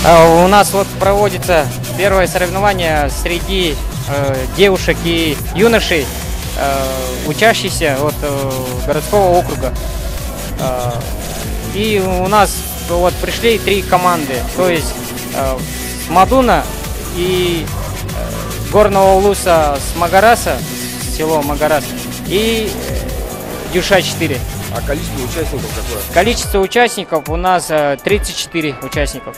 У нас вот проводится первое соревнование среди девушек и юношей, учащихся от городского округа. И у нас вот пришли 3 команды, то есть Мадуна и Горного Улуса с Магараса, село Магарас, и Дюша-4. А количество участников какое? Количество участников у нас 34 участников.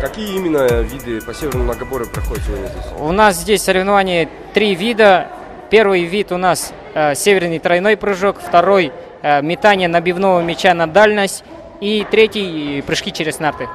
Какие именно виды по северному многоборью проходят сегодня здесь? У нас здесь соревнования 3 вида. Первый вид у нас северный тройной прыжок, второй метание набивного мяча на дальность и третий прыжки через нарты.